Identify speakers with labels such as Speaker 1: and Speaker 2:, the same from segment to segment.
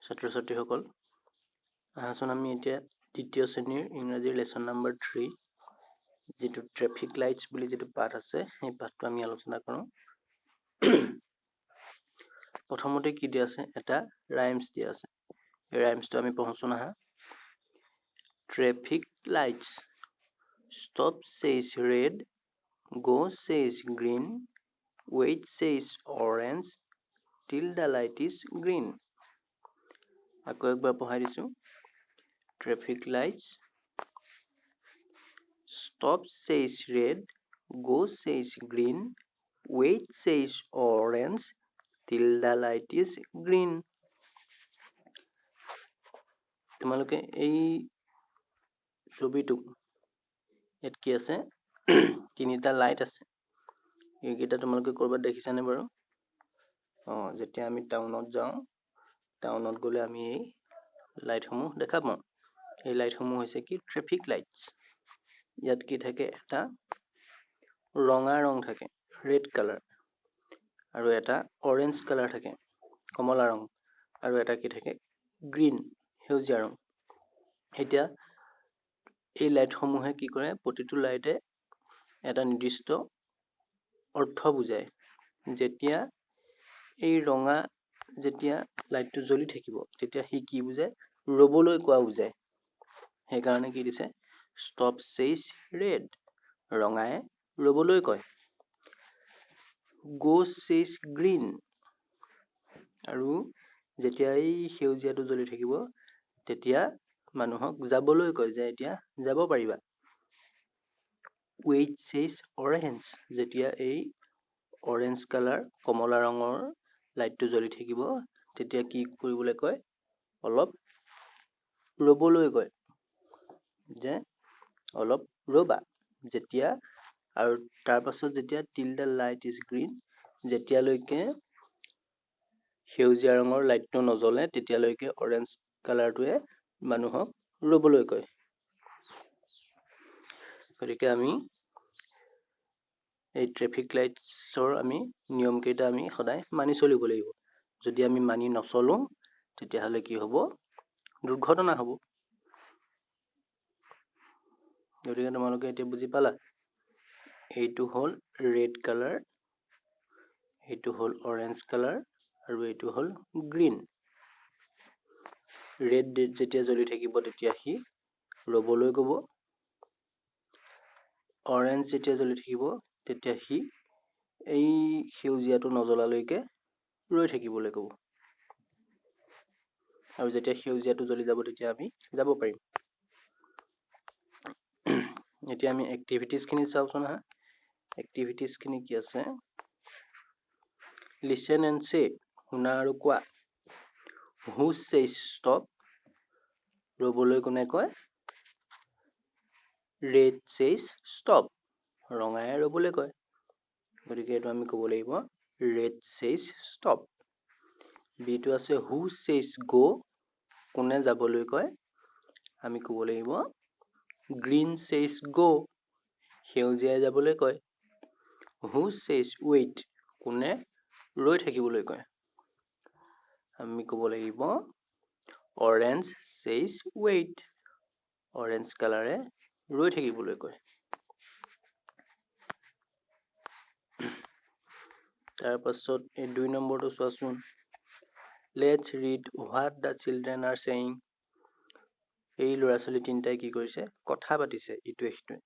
Speaker 1: ছাত্ৰ ছাত্ৰীসকল আহাচোন আমি এতিয়া দ্বিতীয় শ্ৰেণীৰ ইংৰাজী লেসন নম্বৰ 3 যেটো ট্ৰেফিক লাইটস বুলি যেটো পাঠ আছে সেই পাঠটো আমি আলোচনা কৰোঁ প্ৰথমতে কি দিয়া আছে এটা ৰাইমস দিয়া আছে এই ৰাইমসটো আমি পঢ়োচোন আহা traffic lights stop says red go says green wait says orange till the light is green আকৌ একবাৰ পঢ়াই দিছো traffic lights stop says red go says green wait says orange till the light is green তোমালোকে এই ছবিটো ইয়াত কি আছে তিনিটা লাইট আছে এইকেইটা তোমালোকে কৰবাত দেখিছানে বাৰু যেতিয়া আমি টাউনত যাওঁ টাউনত গলে আমি এই লাইটসমূহ দেখা পাওঁ এই লাইটসমূহ হৈছে কি ট্ৰেফিক লাইটস ইয়াত কি থাকে এটা ৰঙা ৰং থাকে ৰেড কালাৰ আৰু এটা অৰেঞ্জ কালাৰ থাকে কমলা ৰং আৰু এটা কি থাকে গ্ৰীন সেউজীয়া ৰং এতিয়া এই লাইটসমূহে কি কৰে প্ৰতিটো লাইটে এটা নিৰ্দিষ্ট অৰ্থ বুজায় যেতিয়া এই ৰঙা যেতিয়া লাইটটো জ্বলি থাকিব তেতিয়া হি কি বুজায় ৰবলৈ কোৱা বুজায় সেইকাৰণে কি দিছে stop says red ৰঙায়ে ৰবলৈ কয় go says green আৰু যেতিয়া এই সেউজীয়াটো জ্বলি থাকিব তেতিয়া মানুহক যাবলৈ কয় যে এতিয়া যাব পাৰিবা wait says orange যেতিয়া এই অৰেঞ্জ কালাৰ কমলা ৰঙৰ লাইটটো জ্বলি থাকিব তেতিয়া কি কৰিবলৈ কয় অলপ ৰবলৈ কয় যে অলপ ৰবা যেতিয়া আৰু তাৰ পাছত যেতিয়া till the light is green যেতিয়ালৈকে সেউজীয়া ৰঙৰ লাইটটো নজ্বলে তেতিয়ালৈকে অৰেঞ্জ কালাৰটোৱে মানুহক ৰবলৈ কয় গতিকে আমি এই ট্ৰেফিক লাইটছৰ আমি নিয়ম কেইটা আমি সদায় মানি চলিব লাগিব যদি আমি মানি নচলো তেতিয়া হলে কি হ'ব দুৰ্ঘটনা হ'ব গতিকে তোমালোকে এতিয়া বুজি পালা এইটো হল ৰেড কালাৰ এইটো হল অৰেঞ্জ কালাৰ আৰু এইটো হল গ্ৰীন ৰেড যেতিয়া জ্বলি থাকিব তেতিয়া হি ৰবলৈ ক'ব অৰেঞ্জ যেতিয়া জ্বলি থাকিব তেতিয়া হি এই সেউজীয়াটো নজ্বলালৈকে ৰৈ থাকিবলৈ ক'ব আৰু যেতিয়া সেউজীয়াটো জ্বলি যাব তেতিয়া আমি যাব পাৰিম এতিয়া আমি এক্টিভিটিজ খিনি চাওচোন হা এক্টিভিটিজ খিনি কি আছে listen and say শুনা আৰু কোৱা who says stop ৰবলৈ কোনে কয় red says stop ৰঙায়ে ৰবলৈ কয় গতিকে এটো আমি ক'ব লাগিব red says stop b টো আছে who says go কোনে যাবলৈ কয় আমি ক'ব লাগিব green says go সেউজীয়াই যাবলৈ কয় who says wait কোনে ৰৈ থাকিবলৈ কয় আমি ক'ব লাগিব orange says wait orange কালাৰে ৰৈ থাকিবলৈ কয় তাৰ পাছত এই 2 নম্বৰটো চোৱাচোন let's read what the children are saying এই ল'ৰা ছোৱালী তিনটাই কি কৰিছে কথা পাতিছে ইটোৱে সিটোৱে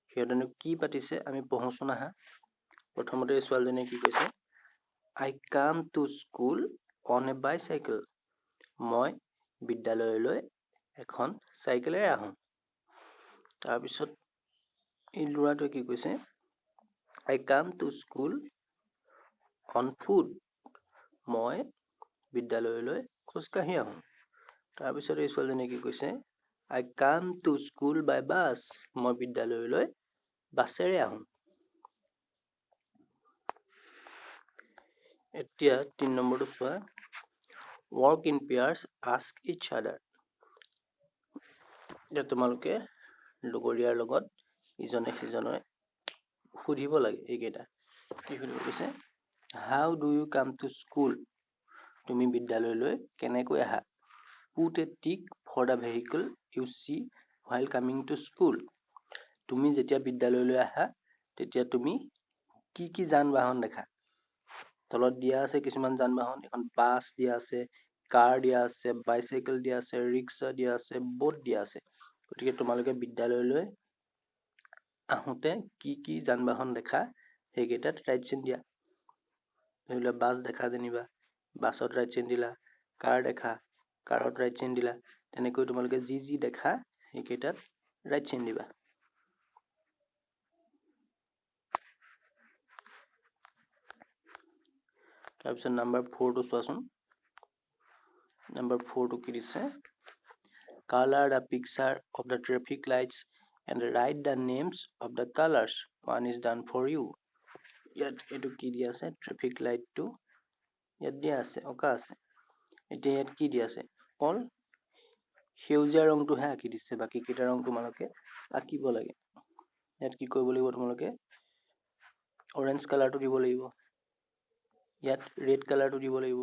Speaker 1: সিহঁতেনো কি পাতিছে আমি পঢ়োচোন আহা প্ৰথমতে ছোৱালীজনীয়ে কি কৈছে I come to school on a bicycle মই বিদ্যালয়লৈ এখন চাইকেলেৰে আহোঁ তাৰ পিছত এই ল'ৰাটোৱে কি কৈছে I come to school on foot মই বিদ্যালয়লৈ খোজকাঢ়ি আহোঁ তাৰ পিছত এই ছোৱালীজনীয়ে কি কৈছে I come to school by bus মই বিদ্যালয়লৈ বাছেৰে আহোঁ এতিয়া 3 নম্বৰটো চোৱা work in pairs ask each other এতিয়া তোমালোকে লগৰীয়াৰ লগত ইজনে সিজনে সুধিব লাগে এইকেইটা কি সুধিব কৈছে how do you come to school তুমি বিদ্যালয়লৈ কেনেকৈ আহা? Put a tick for the vehicle you see while coming to school. তুমি যেতিয়া বিদ্যালয়লৈ আহা তেতিয়া তুমি কি কি যান-বাহন দেখা? তলত দিয়া আছে কিছুমান যান-বাহন, এখন বাছ দিয়া আছে, কাৰ দিয়া আছে, বাইচাইকেল দিয়া আছে, ৰিক্সা দিয়া আছে, বোট দিয়া আছে। গতিকে তোমালোকে বিদ্যালয়লৈ আহোঁতে কি কি যান-বাহন দেখা সেইকেইটাত ৰাইট চিন দিয়া। ধৰি লোৱা বাছ দেখা যেনিবা, বাছত ৰাইট চিন দিলা, কাৰ দেখা, কাৰত ৰাইট চিন দিলা। তেনেকৈ তোমালোকে যি যি দেখা সেইকেইটাত ৰাইট চিন দিবা। তাৰপিছত নাম্বাৰ 4টো চোৱাচোন। নাম্বাৰ 4টো কি দিছে? Color the picture of the traffic lights and write the names of the colors. One is done for you. ইয়াত এইটো কি দিয়া আছে? ট্ৰেফিক লাইটটো ইয়াত দিয়া আছে, অঁকা আছে। এতিয়া ইয়াত কি দিয়া আছে? অকল সেউজীয়া ৰংটোহে আঁকি দিছে, বাকী কেইটা ৰং তোমালোকে আঁকিব লাগে। ইয়াত কি কৰিব লাগিব তোমালোকে? অৰেঞ্জ কালাৰটো দিব লাগিব, ইয়াত ৰেড কালাৰটো দিব লাগিব,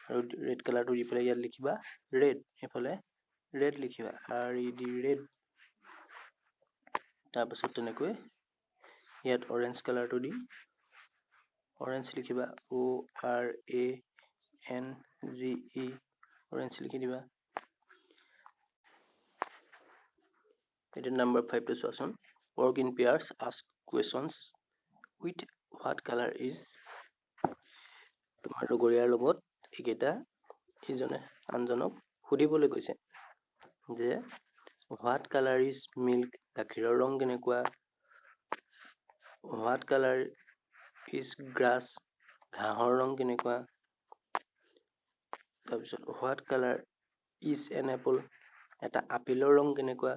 Speaker 1: আৰু ৰেড কালাৰটো দি পেলাই ইয়াত লিখিবা ৰেড, এইফালে ৰেড লিখিবা, RED ৰেড। তাৰপাছত তেনেকৈ ইয়াত অৰেঞ্জ কালাৰটো দি অৰেঞ্জ লিখিবা, ORANGE, অৰেঞ্জ লিখি দিবা। এতিয়া নাম্বাৰ 5টো চোৱাচোন। Work in pairs, ask questions with what color is. তোমাৰ লগৰীয়াৰ লগত এইকেইটা ইজনে আনজনক সুধিবলৈ কৈছে যে হোৱাট কালাৰ ইজ মিল্ক, গাখীৰৰ ৰং কেনেকুৱা? হোৱাট কালাৰ ইজ গ্ৰাছ, ঘাঁহৰ ৰং কেনেকুৱা? তাৰপিছত what colour is an Apple, এটা আপেলৰ ৰং কেনেকুৱা?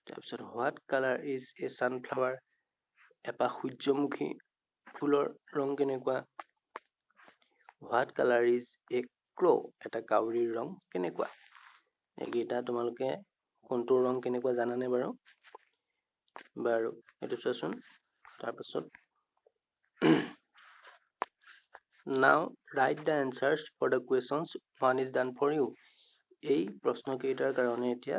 Speaker 1: তাৰপিছত what colour is a sunflower, এপাহ সূৰ্যমুখী ফুলৰ ৰং কেনেকুৱা? হোৱাট কালাৰ ইজ এ ক্ৰ, এটা কাউৰীৰ ৰং কেনেকুৱা? এইকেইটা তোমালোকে কোনটো ৰং কেনেকুৱা জানানে বাৰু? বাৰু এইটো চোৱাচোন। তাৰপাছত now write the answers for the questions. One is done for you. এই প্ৰশ্ন কেইটাৰ কাৰণে এতিয়া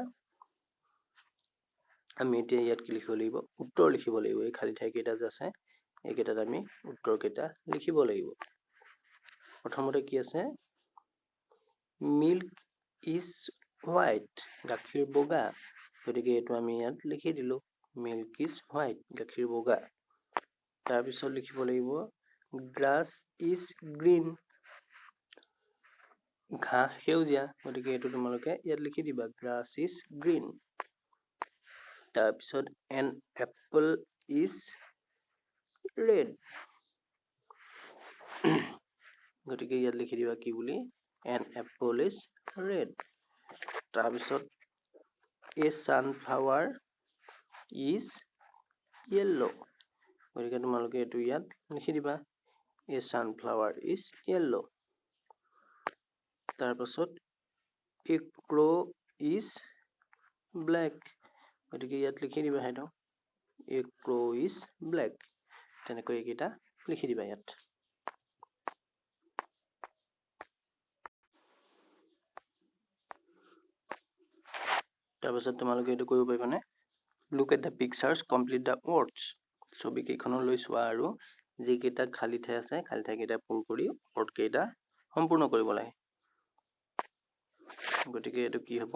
Speaker 1: আমি এতিয়া ইয়াত কি লিখিব লাগিব? উত্তৰ লিখিব লাগিব। এই খালী ঠাই কেইটা যে আছে এইকেইটাত আমি উত্তৰ কেইটা লিখিব লাগিব। প্ৰথমতে কি আছে? মিল্ক ইজ হোৱাইট, গাখীৰ বগা। গতিকে এইটো আমি ইয়াত লিখি দিলো, মিল্ক ইজ হোৱাইট, গাখীৰ বগা। তাৰপিছত লিখিব লাগিব গ্ৰাছ ইজ গ্ৰীণ, ঘাঁহ সেউজীয়া। গতিকে এইটো তোমালোকে ইয়াত লিখি দিবা, গ্ৰাছ ইজ গ্ৰীণ। তাৰপিছত এন এপল ইজ ৰেড, গতিকে ইয়াত লিখি দিবা কি বুলি? N Apple is red. তাৰপিছত এ ছানফ্লাৱাৰ ইজ য়েল্লো, গতিকে তোমালোকে এইটো ইয়াত লিখি দিবা, এ ছানফ্লাৱাৰ ইজ য়েল্লো। তাৰপাছত এ ক্ৰ ইজ ব্লেক, গতিকে ইয়াত লিখি দিবা সেইটো, এ ক্ৰ ইজ ব্লেক। তেনেকৈ এইকেইটা লিখি দিবা ইয়াত। তাৰপাছত তোমালোকে এইটো কৰিব পাৰিবানে? Look at the pictures, complete the words. ছবি কেইখনলৈ চোৱা আৰু যিকেইটা খালী ঠাই আছে খালী ঠাই কেইটা পূৰ কৰি word কেইটা সম্পূৰ্ণ কৰিব লাগে। গতিকে এইটো কি হ'ব?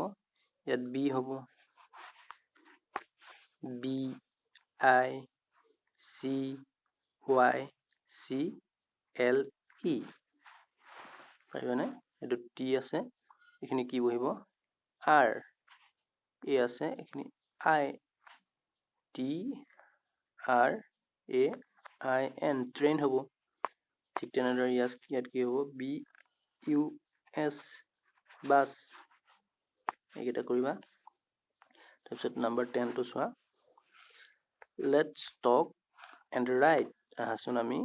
Speaker 1: ইয়াত বি হ'ব, BICYCLE, পাৰিবানে? এইটো টি আছে, এইখিনি কি বহিব? R, এ আছে, এইখিনি I, TRAIN, ট্ৰেইন হ'ব। ঠিক তেনেদৰে ইয়াত কি হ'ব? BUS, bus. এইকেইটা কৰিবা। তাৰপিছত নাম্বাৰ 10টো চোৱা। Let's talk and write. আহাচোন আমি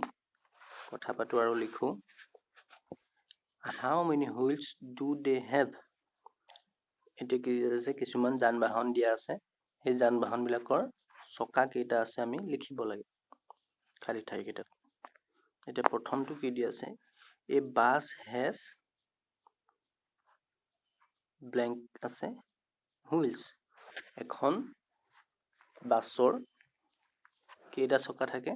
Speaker 1: কথা পাতো আৰু লিখো। How many wheels do they have? এতিয়া কি আছে? কিছুমান যান-বাহন দিয়া আছে, সেই যান-বাহন বিলাকৰ চকা কেইটা আছে আমি লিখিব লাগে খালী ঠাই কেইটাত। এতিয়া প্ৰথমটো কি দিয়া আছে? A bus has blank আছে wheels. এখন বাছৰ কেইটা চকা থাকে?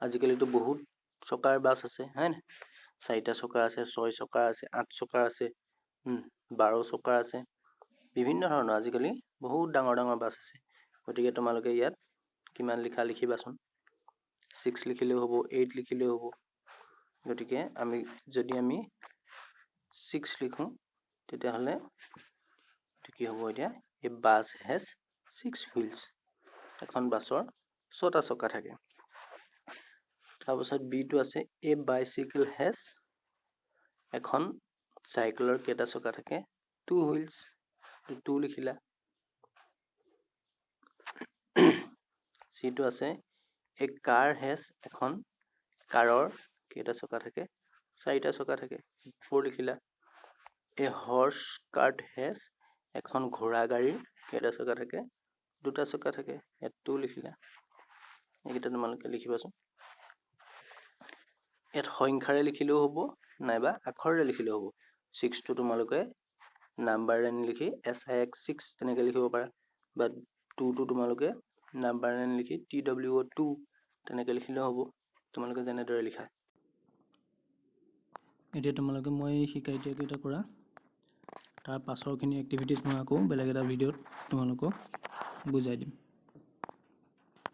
Speaker 1: আজিকালিতো বহুত চকাৰ বাছ আছে, হয় নাই? 4টা চকাৰ আছে, 6 চকাৰ আছে, 8 চকাৰ আছে, 12 চকাৰ আছে। বিভিন্ন ধৰণৰ আজিকালি বহুত ডাঙৰ ডাঙৰ বাছ আছে। গতিকে তোমালোকে ইয়াত কিমান লিখিবাচোন। 6 লিখিলেও হ'ব, 8 লিখিলেও হ'ব। গতিকে যদি আমি 6 লিখো তেতিয়াহ'লে কি হ'ব এতিয়া? A bus has 6 wheels. এখন বাছৰ 6টা চকা থাকে। তাৰপিছত বিটো আছে A bicycle has, এখন চাইকেলৰ কেইটা চকা থাকে? 2 wheels. 2 লিখিলা। চিটো আছে A car has, এখন কাৰৰ কেইটা চকা থাকে? 4টা চকা থাকে। 4 লিখিলা। A horse cart has, এখন ঘোঁৰা গাড়ীৰ কেইটা চকা থাকে? 2টা চকা থাকে। ইয়াত 2 লিখিলা। এইকেইটা তোমালোকে লিখিবাচোন। ইয়াত সংখ্যাৰে লিখিলেও হ'ব নাইবা আখৰেৰে লিখিলেও হ'ব। 6টো তোমালোকে নাম্বাৰেৰে নিলিখি SIX 6 তেনেকৈ লিখিব পাৰা, বা 2টো তোমালোকে নাম্বাৰেৰে নিলিখি TWO 2 তেনেকৈ লিখিলেও হ'ব, তোমালোকে যেনেদৰে লিখা। এতিয়া তোমালোকে মই শিকাই দিয়াকেইটা কৰা, তাৰ পাছৰখিনি এক্টিভিটিজ মই আকৌ বেলেগ এটা ভিডিঅ'ত তোমালোকক বুজাই দিম।